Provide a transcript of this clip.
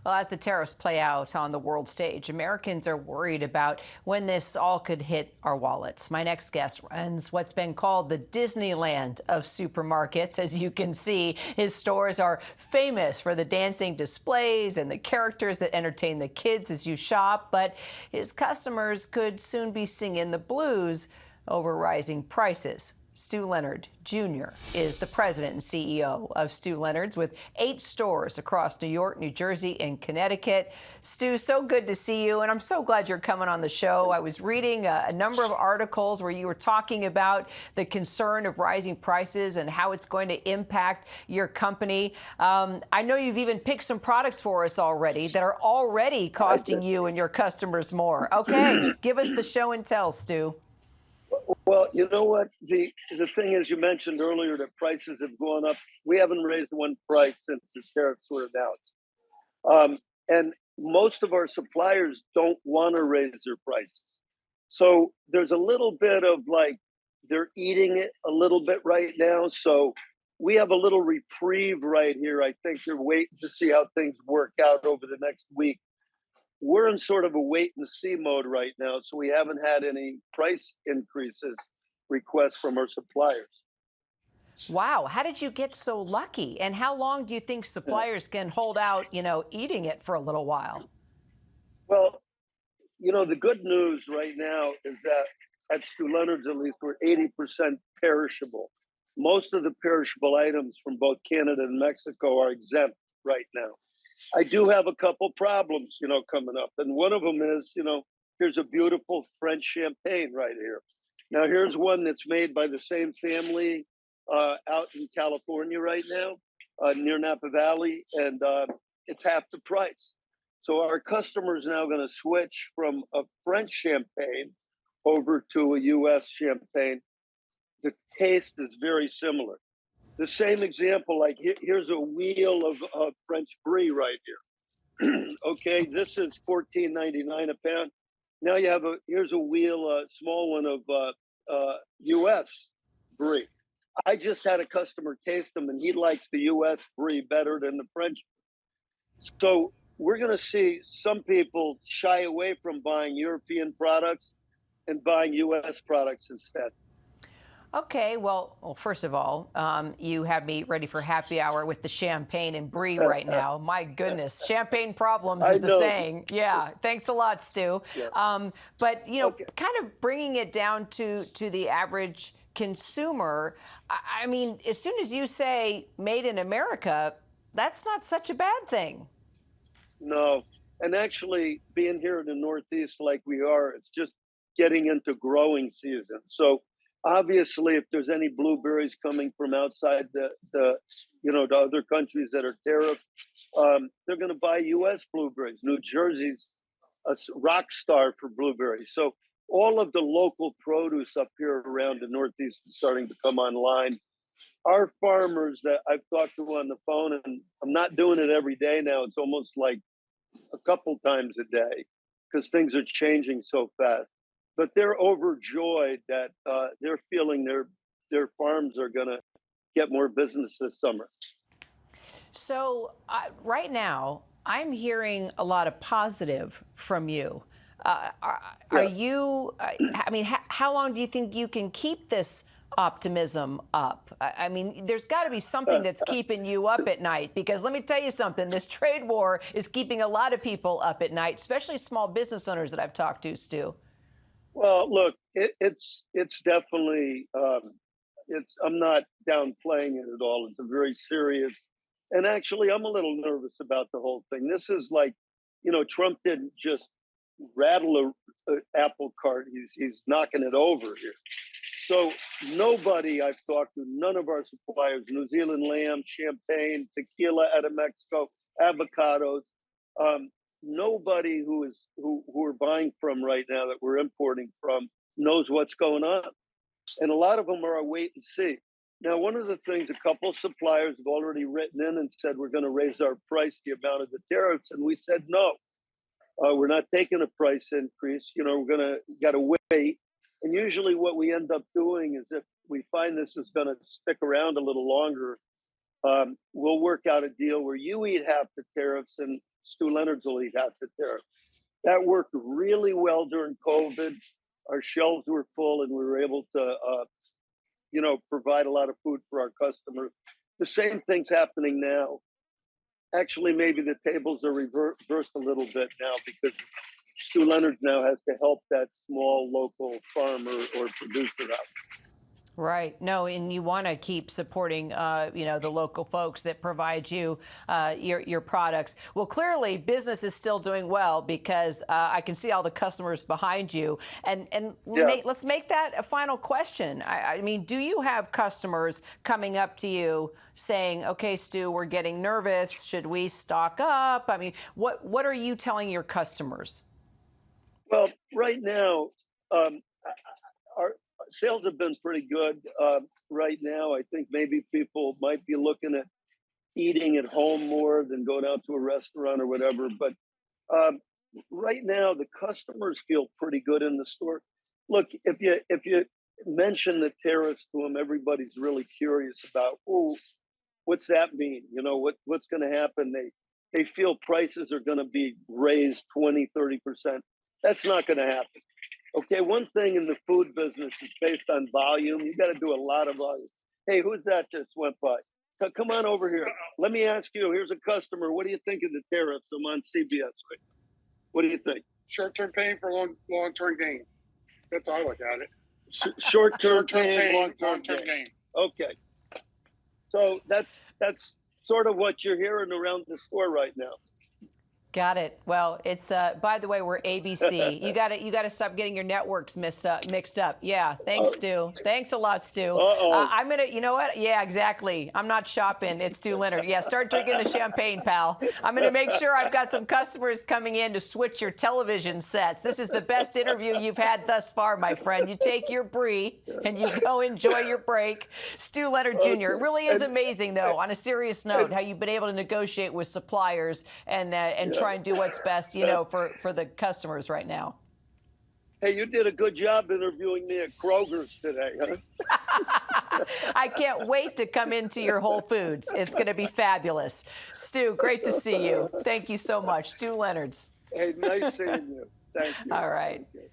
Well, as the tariffs play out on the world stage, Americans are worried about when this all could hit our wallets. My next guest runs what's been called the Disneyland of supermarkets. As you can see, his stores are famous for the dancing displays and the characters that entertain the kids as you shop. But his customers could soon be singing the blues over rising prices. Stu Leonard Jr. is the president and CEO of Stu Leonard's with 8 stores across New York, New Jersey, and Connecticut. Stu, so good to see you, and I'm so glad you're coming on the show. I was reading a number of articles where you were talking about the concern of rising prices and how it's going to impact your company. I know you've even picked some products for us already that are already costing you and your customers more. Okay, give us the show and tell, Stu. Well, you know what? The thing is, you mentioned earlier that prices have gone up. We haven't raised one price since the tariffs were announced. And most of our suppliers don't want to raise their prices. So there's a little bit of like, they're eating it a little bit right now. So we have a little reprieve right here. I think they're waiting to see how things work out over the next week. We're in sort of a wait and see mode right now, so we haven't had any price increases requests from our suppliers. Wow, how did you get so lucky? And how long do you think suppliers can hold out, eating it for a little while? Well, the good news right now is that at Stu Leonard's, at least, we're 80% perishable. Most of the perishable items from both Canada and Mexico are exempt right now. I do have a couple problems, coming up. And one of them is, here's a beautiful French champagne right here. Now, here's one that's made by the same family out in California right now, near Napa Valley, and it's half the price. So our customers now going to switch from a French champagne over to a U.S. champagne. The taste is very similar. The same example, like here's a wheel of French brie right here. Okay, this is $14.99 a pound. Now you have here's a wheel, small one of U.S. brie. I just had a customer taste them, and he likes the U.S. brie better than the French. So we're going to see some people shy away from buying European products and buying U.S. products instead. Okay, well, first of all, you have me ready for happy hour with the champagne and brie right now. My goodness, champagne problems is the saying. Yeah, thanks a lot, Stu. Yeah. But, kind of bringing it down to the average consumer, I mean, as soon as you say made in America, that's not such a bad thing. No, and actually being here in the Northeast like we are, it's just getting into growing season. So obviously, if there's any blueberries coming from outside the other countries that are tariffed, they're going to buy U.S. blueberries. New Jersey's a rock star for blueberries. So all of the local produce up here around the Northeast is starting to come online. Our farmers that I've talked to on the phone, and I'm not doing it every day now, it's almost like a couple times a day because things are changing so fast. But they're overjoyed that they're feeling their farms are going to get more business this summer. So right now, I'm hearing a lot of positive from you. Are you, I mean, how long do you think you can keep this optimism up? I mean, there's got to be something that's keeping you up at night, because let me tell you something, this trade war is keeping a lot of people up at night, especially small business owners that I've talked to, Stu. Well, look, it's definitely, I'm not downplaying it at all. It's a very serious, and actually I'm a little nervous about the whole thing. This is like, Trump didn't just rattle a apple cart. He's knocking it over here. So nobody I've talked to, none of our suppliers, New Zealand lamb, champagne, tequila out of Mexico, avocados, nobody who we're buying from right now that we're importing from knows what's going on. And a lot of them are a wait and see. Now, one of the things, a couple of suppliers have already written in and said, we're going to raise our price, the amount of the tariffs. And we said, no, we're not taking a price increase. We're got to wait. And usually what we end up doing is if we find this is going to stick around a little longer, we'll work out a deal where you eat half the tariffs and Stu Leonard's Elite hats at tariffs. That worked really well during COVID. Our shelves were full, and we were able to, provide a lot of food for our customers. The same thing's happening now. Actually, maybe the tables are reversed a little bit now because Stu Leonard now has to help that small local farmer or producer out. Right. No, and you want to keep supporting, the local folks that provide you your products. Well, clearly, business is still doing well because I can see all the customers behind you. And let's make that a final question. I mean, do you have customers coming up to you saying, "Okay, Stu, we're getting nervous. Should we stock up?" I mean, what are you telling your customers? Well, right now, our sales have been pretty good right now. I think maybe people might be looking at eating at home more than going out to a restaurant or whatever. But right now, the customers feel pretty good in the store. Look, if you mention the tariffs to them, everybody's really curious about, oh, what's that mean? What's going to happen? They feel prices are going to be raised 20, 30%. That's not going to happen. Okay, one thing in the food business is based on volume. You got to do a lot of volume. Hey, who's that just went by? Come on over here. Let me ask you, here's a customer. What do you think of the tariffs? I'm on CBS right now. What do you think? Short-term pain for long-term gain. That's how I look at it. Short-term pain, long-term gain. Okay. So that's sort of what you're hearing around the store right now. Got it. Well, it's by the way, we're ABC. You got to stop getting your networks mixed up. Yeah. Thanks, Stu. Thanks a lot, Stu. I'm gonna. You know what? Yeah, exactly. I'm not shopping. It's Stu Leonard. Yeah. Start drinking the champagne, pal. I'm gonna make sure I've got some customers coming in to switch your television sets. This is the best interview you've had thus far, my friend. You take your brie and you go enjoy your break. Stu Leonard Jr. It really is amazing, though. On a serious note, how you've been able to negotiate with suppliers and try and do what's best, for the customers right now. Hey, you did a good job interviewing me at Kroger's today, huh? I can't wait to come into your Whole Foods. It's going to be fabulous. Stu, great to see you. Thank you so much. Stu Leonards. Hey, nice seeing you. Thank you. All right. Okay.